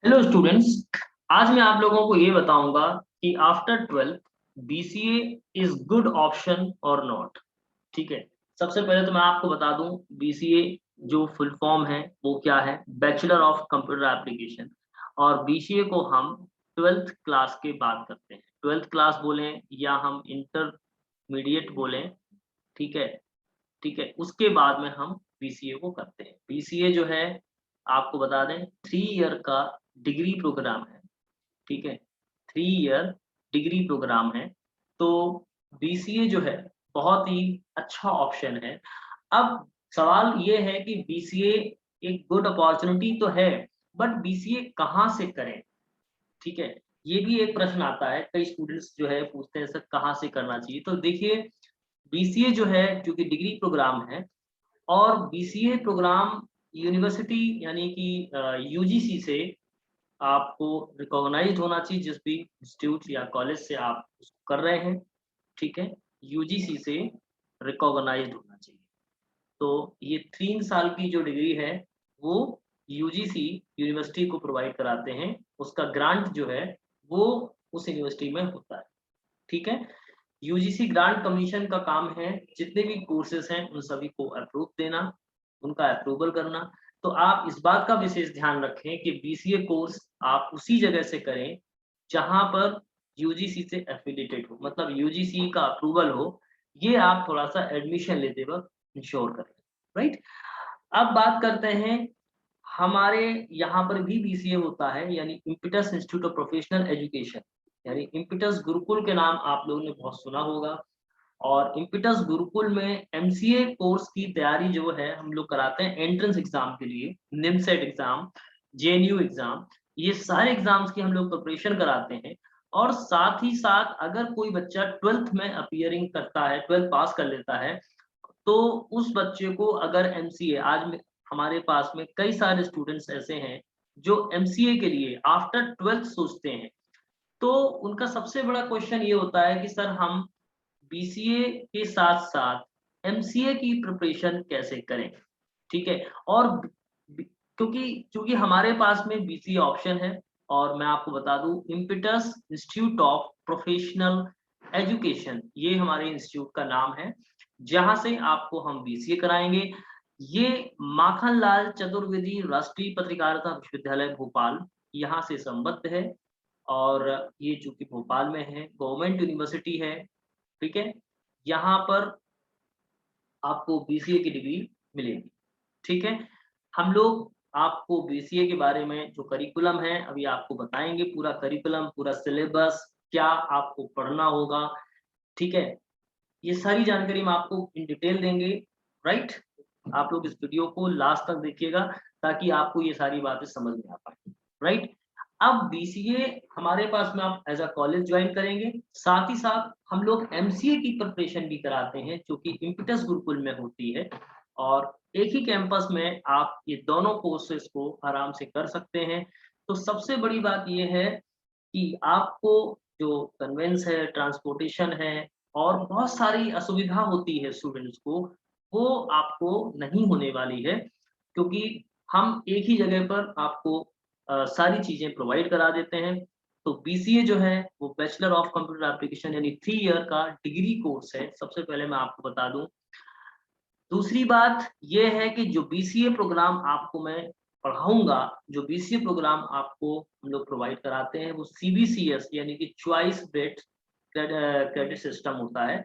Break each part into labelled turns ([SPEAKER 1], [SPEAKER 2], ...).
[SPEAKER 1] Hello students. आज मैं आप लोगों को ये बताऊंगा कि after 12th BCA is good option और नॉट। ठीक है। सबसे पहले तो मैं आपको बता दूं बीसीए जो फुल फॉर्म है वो क्या है, बैचलर ऑफ कंप्यूटर एप्लीकेशन। और बीसीए को हम 12th क्लास के बाद करते हैं, 12th क्लास बोलें या हम इंटरमीडिएट बोलें। ठीक है। ठीक है, उसके बाद में हम बीसीए को करते हैं। बीसीए जो है आपको बता दें 3 ईयर का डिग्री प्रोग्राम है। ठीक है, 3 ईयर डिग्री प्रोग्राम है। तो बीसीए जो है बहुत ही अच्छा ऑप्शन है। अब सवाल ये है कि बीसीए एक गुड अपॉर्चुनिटी तो है, बट बीसीए कहाँ से करें। ठीक है, ये भी एक प्रश्न आता है, कई स्टूडेंट्स जो है पूछते हैं सर कहाँ से करना चाहिए। तो देखिए, बीसीए जो है क्योंकि डिग्री प्रोग्राम है और बीसीए प्रोग्राम यूनिवर्सिटी यानी कि यूजीसी से आपको रिकॉग्नाइज्ड होना चाहिए। जिस भी इंस्टीट्यूट या कॉलेज से आप उसको कर रहे हैं, ठीक है, यूजीसी से रिकॉग्नाइज्ड होना चाहिए। तो ये 3 साल की जो डिग्री है वो यूजीसी यूनिवर्सिटी को प्रोवाइड कराते हैं। उसका ग्रांट जो है वो उस यूनिवर्सिटी में होता है। ठीक है, यूजीसी ग्रांट कमीशन का काम है जितने भी कोर्सेज हैं उन सभी को अप्रूव देना, उनका अप्रूवल करना। तो आप इस बात का विशेष ध्यान रखें कि बीसीए कोर्स आप उसी जगह से करें जहां पर यूजीसी से एफिलिएटेड हो, मतलब यूजीसी का अप्रूवल हो। ये आप थोड़ा सा एडमिशन लेते वक्त इंश्योर करें। राइट। अब बात करते हैं, हमारे यहाँ पर भी बीसीए होता है, यानी impetus institute of professional education, यानी इम्पिटस गुरुकुल के नाम आप लोगों ने बहुत सुना होगा। और इम्पिटस गुरुकुल में एमसीए कोर्स की तैयारी जो है हम लोग कराते हैं एंट्रेंस एग्जाम के लिए, निमसेट एग्जाम, जेएनयू एग्जाम, ये सारे एग्जाम्स की हम लोग प्रिपरेशन कराते हैं। और साथ ही साथ अगर कोई बच्चा 12th में अपियरिंग करता है, 12th पास कर लेता है, तो उस बच्चे को अगर एमसीए हमारे पास में कई सारे स्टूडेंट्स ऐसे हैं जो एमसीए के लिए आफ्टर 12th सोचते हैं। तो उनका सबसे बड़ा क्वेश्चन ये होता है कि सर हम बीसीए के साथ साथ एमसीए की प्रिपरेशन कैसे करें। ठीक है। और क्योंकि क्योंकि हमारे पास में बीसीए ऑप्शन है, और मैं आपको बता दूं impetus institute of professional education ये हमारे इंस्टीट्यूट का नाम है, जहां से आपको हम बीसीए कराएंगे। ये माखनलाल चतुर्वेदी राष्ट्रीय पत्रकारिता विश्वविद्यालय भोपाल यहाँ से संबद्ध है। और ये चूंकि भोपाल में है, गवर्नमेंट यूनिवर्सिटी है। ठीक है, यहाँ पर आपको बीसीए की डिग्री मिलेगी। ठीक है, हम लोग आपको बीसीए के बारे में जो करिकुलम है अभी आपको बताएंगे, पूरा करिकुलम, पूरा सिलेबस, क्या आपको पढ़ना होगा। ठीक है, ये सारी जानकारी हम आपको इन डिटेल देंगे। राइट। आप लोग इस वीडियो को लास्ट तक देखिएगा ताकि आपको ये सारी बातें समझ में आ पाए। राइट। अब बीसीए हमारे पास में आप एज अ कॉलेज ज्वाइन करेंगे, साथ ही साथ हम लोग एमसीए की प्रिपरेशन भी कराते हैं जो कि इम्पिटस गुरुकुल में होती है। और एक ही कैंपस में आप ये दोनों कोर्सेज को आराम से कर सकते हैं। तो सबसे बड़ी बात ये है कि आपको जो कन्वेंस है, ट्रांसपोर्टेशन है और बहुत सारी असुविधा होती है स्टूडेंट्स को, वो आपको नहीं होने वाली है, क्योंकि हम एक ही जगह पर आपको सारी चीजें प्रोवाइड करा देते हैं। तो बीसीए जो है वो बैचलर ऑफ कंप्यूटर एप्लीकेशन यानी 3 ईयर का डिग्री कोर्स है, सबसे पहले मैं आपको बता दूं। दूसरी बात ये है कि जो बीसीए प्रोग्राम आपको मैं पढ़ाऊंगा, जो बीसीए प्रोग्राम आपको हम लोग प्रोवाइड कराते हैं वो सीबीसीएस यानी कि चॉइस बेस्ड क्रेडिट सिस्टम होता है,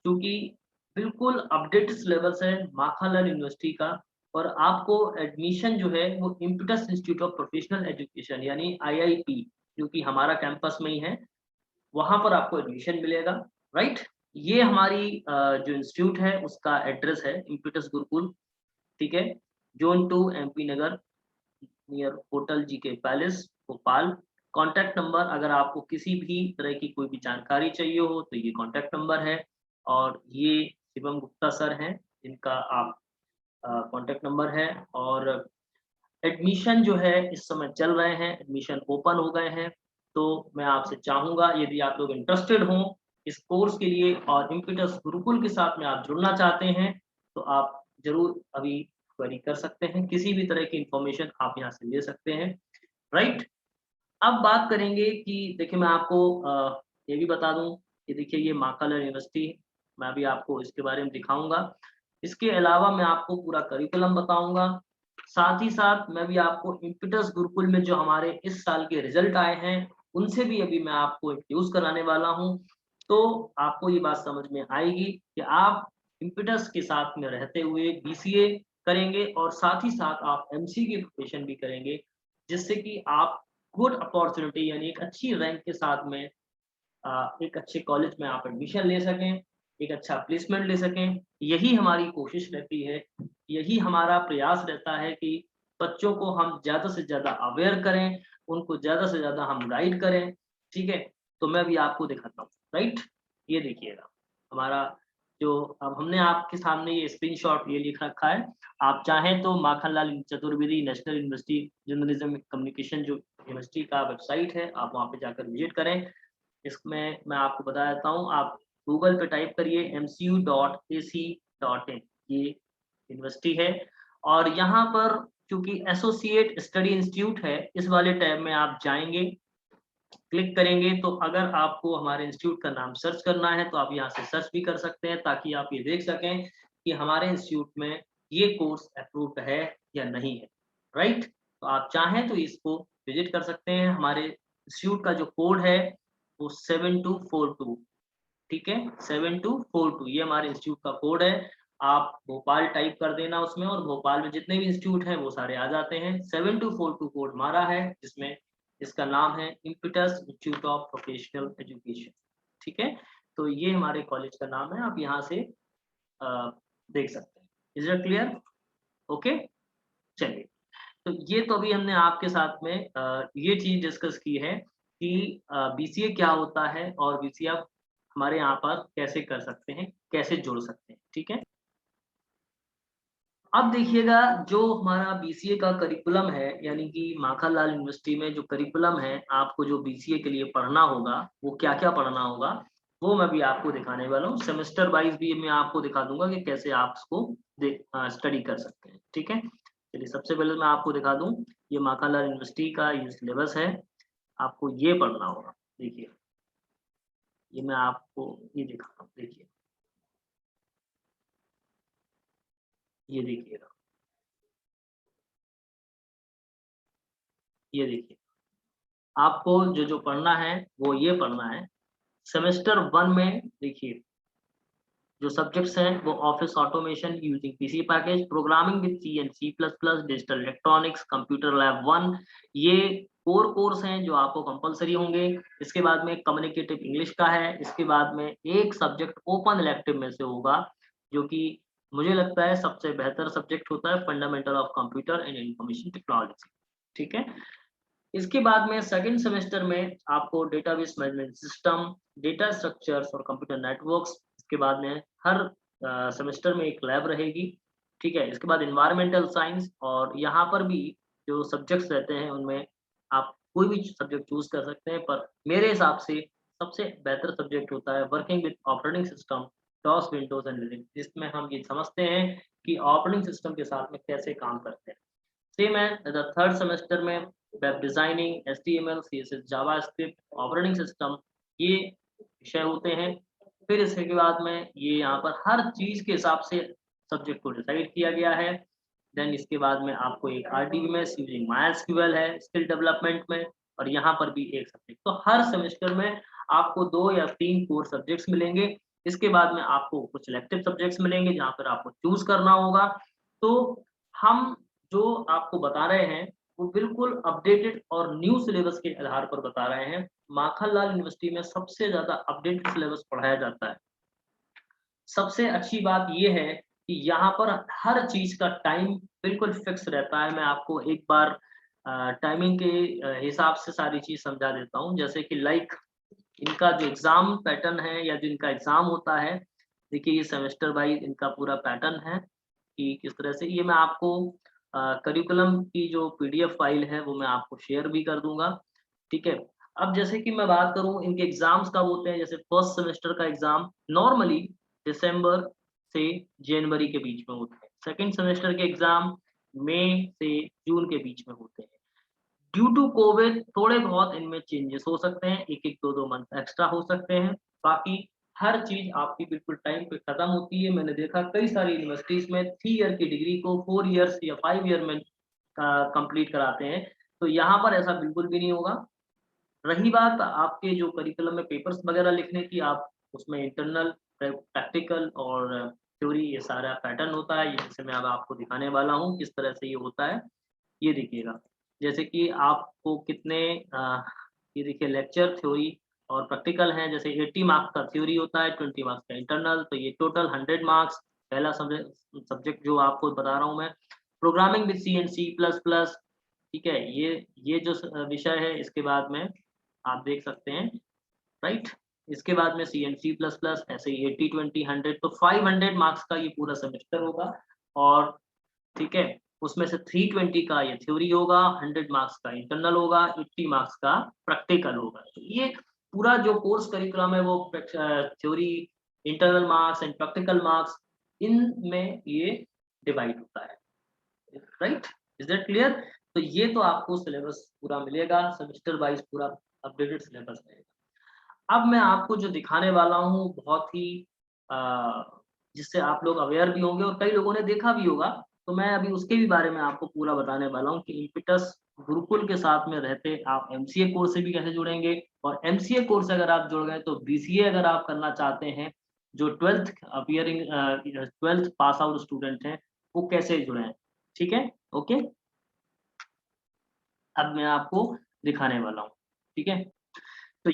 [SPEAKER 1] क्योंकि बिल्कुल अपडेटेड सिलेबस है माखनलाल यूनिवर्सिटी का। और आपको एडमिशन जो है वो impetus institute of professional education यानी आईआईपी, जो कि हमारा कैंपस में ही है, वहां पर आपको एडमिशन मिलेगा। राइट। ये हमारी जो इंस्टीट्यूट है उसका एड्रेस है इम्पिटस गुरुकुल। ठीक है, जोन 2 एमपी नगर, नियर होटल जी के पैलेस, भोपाल। कॉन्टैक्ट नंबर अगर आपको किसी भी तरह की कोई भी जानकारी चाहिए हो तो ये कॉन्टैक्ट नंबर है। और ये शिवम गुप्ता सर हैं जिनका आप कॉन्टैक्ट नंबर है। और एडमिशन जो है इस समय चल रहे हैं, एडमिशन ओपन हो गए हैं। तो मैं आपसे चाहूंगा यदि आप लोग इंटरेस्टेड हों इस कोर्स के लिए और इम्पिटस गुरुकुल के साथ में आप जुड़ना चाहते हैं, तो आप जरूर अभी क्वेरी कर सकते हैं, किसी भी तरह की इंफॉर्मेशन आप यहाँ से ले सकते हैं। राइट। अब बात करेंगे कि देखिए मैं आपको ये भी बता दूं कि देखिए ये माकाला यूनिवर्सिटी, मैं अभी आपको इसके बारे में दिखाऊंगा। इसके अलावा मैं आपको पूरा करिकुलम बताऊंगा। साथ ही साथ मैं भी आपको इम्पीटस गुरुकुल में जो हमारे इस साल के रिजल्ट आए हैं उनसे भी अभी मैं आपको इंट्रोड्यूस कराने वाला हूं। तो आपको ये बात समझ में आएगी कि आप इम्पीटस के साथ में रहते हुए बीसीए करेंगे और साथ ही साथ आप एमसी की प्रिपरेशन भी करेंगे, जिससे कि आप गुड अपॉर्चुनिटी यानी एक अच्छी रैंक के साथ में एक अच्छे कॉलेज में आप एडमिशन ले सकें, एक अच्छा प्लेसमेंट ले सकें। यही हमारी कोशिश रहती है, यही हमारा प्रयास रहता है कि बच्चों को हम ज़्यादा से ज़्यादा अवेयर करें, उनको ज़्यादा से ज़्यादा हम गाइड करें, ठीक है? तो मैं भी आपको दिखाता हूँ, राइट? ये देखिएगा, हमारा जो अब हमने आपके सामने ये स्क्रीनशॉट ये लिख रखा है। आप चाहें तो Makhanlal Chaturvedi national university journalism communication जो यूनिवर्सिटी का वेबसाइट है, आप वहाँ पे जाकर विज़िट करें। इसमें मैं आपको बता देता हूँ, आप गूगल पे टाइप करिए mcu.ac.in, ये यूनिवर्सिटी है। और यहाँ पर चूँकि एसोसिएट स्टडी इंस्टीट्यूट है, इस वाले टैब में आप जाएँगे, क्लिक करेंगे तो अगर आपको हमारे इंस्टीट्यूट का नाम सर्च करना है, तो आप यहाँ से सर्च भी कर सकते हैं ताकि आप ये देख सकें कि हमारे इंस्टीट्यूट में ये कोर्स अप्रूव्ड है या नहीं है, राइट? तो आप चाहें तो इसको विज़िट कर सकते हैं। हमारे इंस्टीट्यूट का जो कोड है वो 7242, ठीक है? 7242 ये हमारे इंस्टीट्यूट का कोड है। आप भोपाल टाइप कर देना उसमें और भोपाल में जितने भी इंस्टीट्यूट हैं वो सारे आ जाते हैं। 7242 कोड हमारा है, जिसमें इसका नाम है impetus institute of professional education, ठीक है? तो ये हमारे कॉलेज का नाम है, आप यहाँ से अ, देख सकते हैं। Is it clear? ओके, चलिए। तो ये तो अभी हमने आपके साथ में ये चीज़ डिस्कस की है कि बीसीए क्या होता है और बीसीए आप हमारे यहाँ पर कैसे कर सकते हैं, कैसे जुड़ सकते हैं, ठीक है? अब देखिएगा जो हमारा बीसीए का करिकुलम है, यानी कि माखनलाल यूनिवर्सिटी में जो करिकुलम है, आपको जो बीसीए के लिए पढ़ना होगा, वो क्या-क्या पढ़ना होगा, वो मैं भी आपको दिखाने वाला हूँ। सेमेस्टर वाइज़ भी मैं आपको दिखा दूँगा कि कैसे आप इसको स्टडी कर सकते हैं, ठीक है? चलिए सबसे पहले मैं आपको दिखा दूँ, ये माखनलाल यूनिवर्सिटी का ये सिलेबस है, आपको ये पढ़ना होगा। देखिए, ये मैं आपको ये दिखाता हूँ, देखिए, ये देखिएगा, ये देखिए। आपको जो-जो पढ़ना है, वो ये पढ़ना है। सेमेस्टर 1 में देखिए, जो सब्जेक्ट्स हैं वो office automation using PC package, programming with C and C plus plus, digital electronics, computer lab 1, ये कोर कोर्स हैं जो आपको कंपल्सरी होंगे। इसके बाद में कम्युनिकेटिव इंग्लिश का है, इसके बाद में एक सब्जेक्ट ओपन इलेक्टिव में से होगा, जो कि मुझे लगता है सबसे बेहतर सब्जेक्ट होता है, fundamental of computer and information technology, ठीक है? इसके बाद में सेकंड सेमेस्टर में आपको database management system, data structures और कंप्यूटर नेटवर्क्स, इसके बाद में हर सेमेस्टर में एक लैब रहेगी, ठीक है? इसके बाद एनवायरमेंटल साइंस, और यहाँ पर भी जो सब्जेक्ट्स रहते हैं उनमें आप कोई भी सब्जेक्ट चूज़ कर सकते हैं, पर मेरे हिसाब से सबसे बेहतर सब्जेक्ट होता है working with operating system, DOS, Windows and Linux, जिसमें हम ये समझते हैं कि ऑपरेटिंग सिस्टम के साथ में कैसे काम करते हैं। सेम है द थर्ड सेमेस्टर में web designing, HTML, CSS, JavaScript, operating system, ये विषय होते हैं। फिर इसके बाद में ये यहाँ पर हर चीज़ के हिसाब से सब्जेक्ट को डिसाइड किया गया है। देन इसके बाद में आपको एक आरडीबीएमएस यूजिंग मायस्क्यूएल है स्किल डेवलपमेंट में, और यहाँ पर भी एक सब्जेक्ट। तो हर सेमेस्टर में आपको 2 या 3 कोर सब्जेक्ट्स मिलेंगे। इसके बाद में आपको कुछ इलेक्टिव सब्जेक्ट्स मिलेंगे जहाँ पर आपको चूज़ करना होगा। तो हम जो आपको बता रहे हैं, वो बिल्कुल अपडेटेड और न्यू सिलेबस के आधार पर बता रहे हैं। माखनलाल यूनिवर्सिटी में सबसे ज़्यादा अपडेटेड सिलेबस पढ़ाया जाता है। सबसे अच्छी बात ये है कि यहाँ पर हर चीज़ का टाइम बिल्कुल फिक्स रहता है। मैं आपको एक बार टाइमिंग के हिसाब से सारी चीज़ समझा देता हूँ। जैसे कि लाइक इनका जो एग्ज़ाम पैटर्न है या जो इनका एग्ज़ाम होता है, देखिए ये सेमेस्टर वाइज़ इनका पूरा पैटर्न है कि किस तरह से ये मैं आपको करिकुलम की जो पीडीएफ फाइल है वो मैं आपको शेयर भी कर दूँगा, ठीक है? अब जैसे कि मैं बात करूँ इनके एग्ज़ाम्स कब होते हैं, जैसे फर्स्ट सेमेस्टर का एग्ज़ाम नॉर्मली दिसंबर से जनवरी के बीच में होते हैं। सेकंड सेमेस्टर के एग्ज़ाम मई से जून के बीच में होते हैं। ड्यू टू कोविड थोड़े बहुत इनमें चेंजेस हो सकते हैं, 1-1 2-2 मंथ एक्स्ट्रा हो सकते हैं। बाकी हर चीज़ आपकी बिल्कुल टाइम पे खत्म होती है। मैंने देखा कई सारी यूनिवर्सिटीज़ में 3 ईयर की डिग्री को 4 ईयर्स या 5 ईयर में कंप्लीट कराते हैं। तो यहाँ पर ऐसा बिल्कुल भी नहीं होगा। रही बात आपके जो करिकुलम में पेपर्स वगैरह लिखने की, आप उसमें इंटरनल, प्रैक्टिकल और थ्योरी ये सारा पैटर्न होता है। जैसे मैं अब आपको दिखाने वाला हूँ किस तरह से ये होता है। ये देखिएगा, जैसे कि आपको कितने ये देखिए लेक्चर, थ्योरी और प्रैक्टिकल हैं। जैसे 80 मार्क्स का थ्योरी होता है, 20 मार्क्स का इंटरनल, तो ये टोटल 100 मार्क्स। पहला सब्जेक्ट जो आपको बता रहा हूँ मैं, programming with C and C plus plus, ठीक है। ये जो विषय है, इसके बाद में आप देख सकते हैं, राइट। इसके बाद में सी एंड सी प्लस प्लस, ऐसे ही 80 20 100, तो 500 मार्क्स का ये पूरा सेमेस्टर होगा। और ठीक है, उसमें से 320 का ये थ्योरी होगा, 100 मार्क्स का इंटरनल होगा, 80 मार्क्स का प्रैक्टिकल होगा। तो ये पूरा जो कोर्स करिकुलम है वो theory, internal marks and practical marks, इनमें ये डिवाइड होता है, राइट। Is that clear? तो ये तो आपको सिलेबस पूरा मिलेगा, सेमेस्टर वाइज पूरा अपडेटेड सिलेबस मिलेगा। अब मैं आपको जो दिखाने वाला हूँ बहुत ही अ, जिससे आप लोग अवेयर भी होंगे और कई लोगों ने देखा भी होगा। तो मैं अभी उसके भी बारे में आपको पूरा बताने वाला हूँ कि इम्पिटस गुरुकुल के साथ में रहते आप एमसीए कोर्स से भी कैसे जुड़ेंगे, और एमसीए कोर्स से अगर आप जुड़ गए तो बीसीए अगर आप करना चाहते हैं, जो 12th appearing 12th pass out student हैं, वो कैसे जुड़े। ठीक है, ओके। अब मैं आपको दिखाने वाला हूँ, ठीक है। तो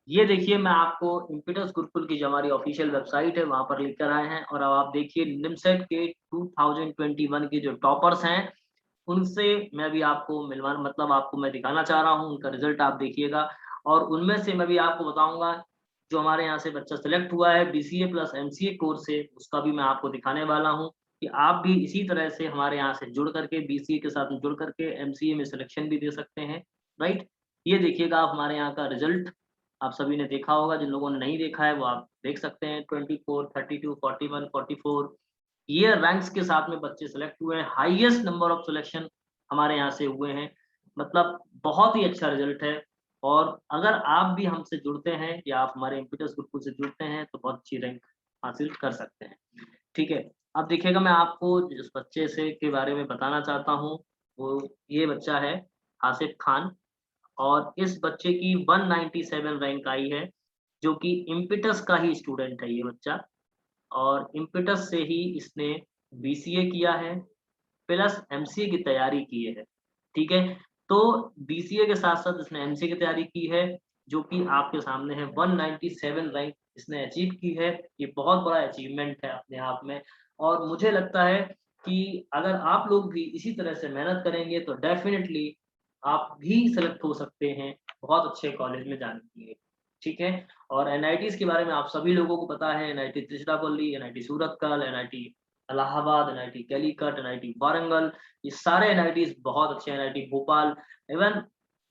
[SPEAKER 1] ये देखिए मैं आपको इम्पीटस गुरुकुल की जो हमारी ऑफिशियल वेबसाइट है वहाँ पर लेकर आए हैं, और अब आप देखिए निमसेट के 2021 के जो टॉपर्स हैं, उनसे मैं भी आपको मिलवा मतलब आपको मैं दिखाना चाह रहा हूँ, उनका रिजल्ट आप देखिएगा। और उनमें से मैं भी आपको बताऊँगा, जो हमारे यहाँ से बच्चा सेलेक्ट हुआ है बीसीए प्लस एमसीए कोर्स से, उसका भी मैं आपको दिखाने वाला हूँ कि आप भी इसी तरह से हमारे यहाँ से जुड़ करके बीसीए के साथ जुड़ करके एमसीए में सिलेक्शन भी दे सकते हैं, राइट। ये देखिएगा आप हमारे यहाँ का रिजल्ट, आप सभी ने देखा होगा, जिन लोगों ने नहीं देखा है वो आप देख सकते हैं। 24, 32, 41, 44 ये रैंक्स के साथ में बच्चे सेलेक्ट हुए हैं। हाईएस्ट नंबर ऑफ सिलेक्शन हमारे यहाँ से हुए हैं, मतलब बहुत ही अच्छा रिजल्ट है। और अगर आप भी हमसे जुड़ते हैं या आप हमारे इम्पीटस गुरुकुल से जुड़ते हैं तो बहुत अच्छी रैंक हासिल कर सकते हैं, ठीक है। अब देखिएगा मैं आपको जिस बच्चे से के बारे में बताना चाहता हूँ, वो ये बच्चा है आसिफ खान, और इस बच्चे की 197 रैंक आई है, जो कि इम्पीटस का ही स्टूडेंट है ये बच्चा। और इम्पीटस से ही इसने बीसीए किया है, प्लस एमसीए की तैयारी की है, ठीक है। तो बीसीए के साथ-साथ इसने एमसीए की तैयारी की है, जो कि आपके सामने है। 197 रैंक इसने अचीव की है, ये बहुत बड़ा अचीवमेंट है अपने आप में। और मुझे लगता है कि अगर आप लोग भी इसी तरह से मेहनत करेंगे तो डेफ़िनिटली आप भी सेलेक्ट हो सकते हैं बहुत अच्छे कॉलेज में जाने के लिए, ठीक है। और एनआईटीज़ के बारे में आप सभी लोगों को पता है, NIT Tiruchirappalli, NIT Surathkal, NIT Allahabad, NIT Calicut, NIT Warangal, ये सारे एनआईटीज़ बहुत अच्छे हैं, एनआईटी भोपाल, इवन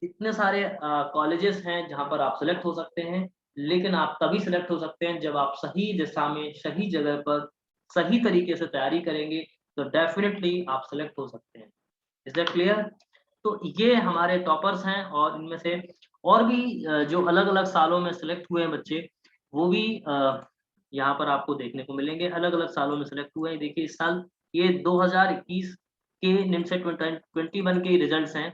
[SPEAKER 1] इतने सारे कॉलेजेस हैं जहाँ पर आप सेलेक्ट हो सकते हैं। लेकिन आप तभी सेलेक्ट हो सकते हैं जब आप सही दिशा में, सही जगह पर, सही तरीके से तैयारी करेंगे, तो डेफ़िनिटली आप सेलेक्ट हो सकते हैं। Is that clear? तो ये हमारे टॉपर्स हैं, और इनमें से और भी जो अलग-अलग सालों में सेलेक्ट हुए हैं बच्चे, वो भी यहाँ पर आपको देखने को मिलेंगे। अलग-अलग सालों में सेलेक्ट हुए हैं। देखिए इस साल ये 2021 के निमसेट 21 के रिजल्ट्स हैं।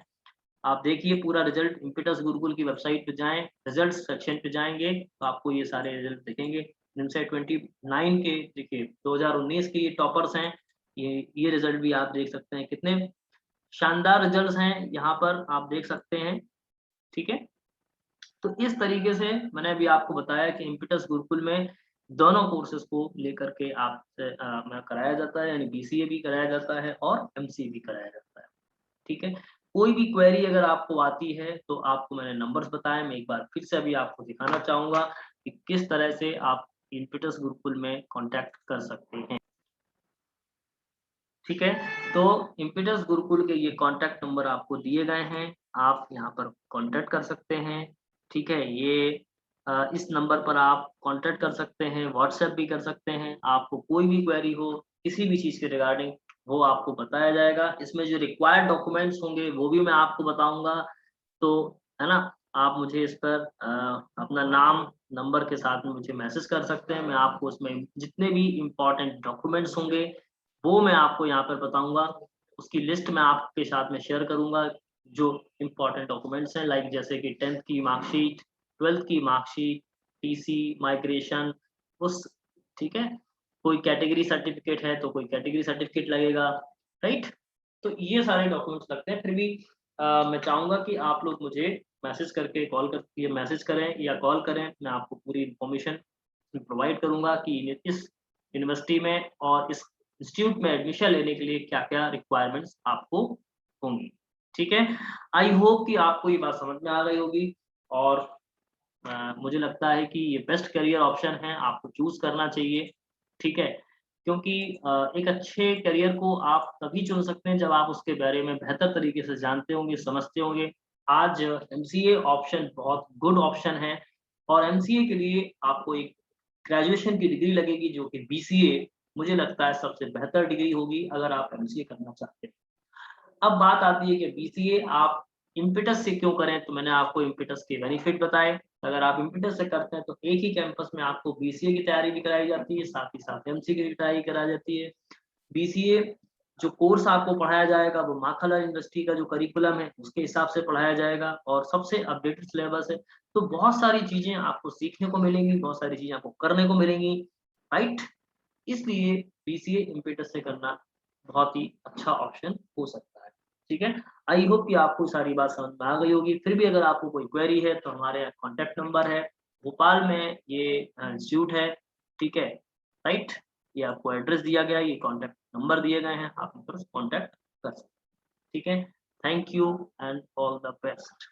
[SPEAKER 1] आप देखिए पूरा रिजल्ट इम्पीटस गुरुकुल की वेबसाइट पे जाएँ, रिजल्ट्स सेक्शन पे जाएँगे तो आपको ये सारे रिजल्ट दिखेंगे। निमसेट 29 के देखिए 2019 के ये टॉपर्स हैं। ये रिजल्ट भी आप देख सकते हैं, कितने शानदार रिजल्ट्स हैं, यहाँ पर आप देख सकते हैं, ठीक है? तो इस तरीके से मैंने अभी आपको बताया कि इम्पीटस गुरुकुल में दोनों कोर्सेज़ को लेकर के आपसे मैं कराया जाता है, यानी बीसीए भी कराया जाता है और एमसीए भी कराया जाता है, ठीक है? कोई भी क्वेरी अगर आपको आती है, तो आपको मैंने नंबर्स बताए, मैं एक बार फिर से अभी आपको दिखाना चाहूँगा कि किस तरह से आप इम्पीटस गुरुकुल में कॉन्टैक्ट कर सकते हैं। ठीक है, तो इम्पीटस गुरुकुल के ये कॉन्टैक्ट नंबर आपको दिए गए हैं, आप यहाँ पर कॉन्टैक्ट कर सकते हैं, ठीक है? ये इस नंबर पर आप कॉन्टैक्ट कर सकते हैं, व्हाट्सएप भी कर सकते हैं, आपको कोई भी क्वेरी हो, किसी भी चीज़ के रिगार्डिंग, वो आपको बताया जाएगा। इसमें जो रिक्वायर्ड डॉक्यूमेंट्स होंगे वो भी मैं आपको बताऊँगा। तो है ना, आप मुझे इस पर अपना नाम, नंबर के साथ में मुझे मैसेज कर सकते हैं। मैं आपको उसमें जितने भी इम्पोर्टेंट डॉक्यूमेंट्स होंगे, वो मैं आपको यहाँ पर बताऊँगा। उसकी लिस्ट मैं आपके साथ में शेयर करूँगा, जो इम्पोर्टेंट डॉक्यूमेंट्स हैं, लाइक जैसे कि 10th की मार्कशीट, 12th की मार्कशीट, टीसी, माइग्रेशन, उस ठीक है? कोई कैटेगरी सर्टिफ़िकेट है, तो कोई कैटेगरी सर्टिफ़िकेट लगेगा, राइट? तो ये सारे डॉक्यूमेंट्स लगते हैं। फिर भी मैं चाहूँगा कि आप लोग मुझे मैसेज करके कॉल कर ये मैसेज करें या कॉल करें, मैं आपको पूरी इन्फॉर्मेशन प्रोवाइड करूँगा कि इस यूनिवर्सिटी में और इस इंस्टीट्यूट में एडमिशन लेने के लिए क्या-क्या रिक्वायरमेंट्स आपको होंगी, ठीक है? आई होप कि आपको ये बात समझ में आ गई होगी और मुझे लगता है कि ये बेस्ट करियर ऑप्शन है, आपको चूज़ करना चाहिए, ठीक है? क्योंकि एक अच्छे करियर को आप तभी चुन सकते हैं जब आप उसके बारे में बेहतर तरीके से जानते होंगे, समझते होंगे। आज एमसीए ऑप्शन बहुत गुड ऑप्शन है और एमसीए के लिए आपको एक ग्रेजुएशन की डिग्री लगेगी जो कि बीसीए मुझे लगता है सबसे बेहतर डिग्री होगी अगर आप एमसीए करना चाहते हैं। अब बात आती है कि बीसीए आप इम्पेटस से क्यों करें? तो मैंने आपको इम्पेटस के बेनिफिट बताए। अगर आप इम्पेटस से करते हैं तो एक ही कैंपस में आपको बीसीए की तैयारी भी कराई जाती है, साथ ही साथ एमसीए की भी तैयारी कराई जाती है। बीसीए जो कोर्स आपको पढ़ाया जाएगा वो माखनलाल यूनिवर्सिटी का जो करिकुलम है उसके हिसाब से पढ़ाया जाएगा और सबसे अपडेटेड सिलेबस है। तो बहुत सारी चीज़ें आपको सीखने को मिलेंगी, बहुत सारी चीज़ें आपको करने को मिलेंगी, राइट? इसलिए बीसीए इम्पेटस से करना बहुत ही अच्छा ऑप्शन हो सकता है, ठीक है? आई होप कि आपको सारी बात समझ में आ गई होगी। फिर भी अगर आपको कोई क्वेरी है तो हमारे कॉन्टैक्ट नंबर है, भोपाल में ये इंस्टीट्यूट है, ठीक है? राइट? ये आपको एड्रेस दिया गया है, ये कॉन्टैक्ट नंबर दिए गए हैं, आप उन पर कॉन्टैक्ट कर सकते हैं, ठीक है? Thank you and all the best.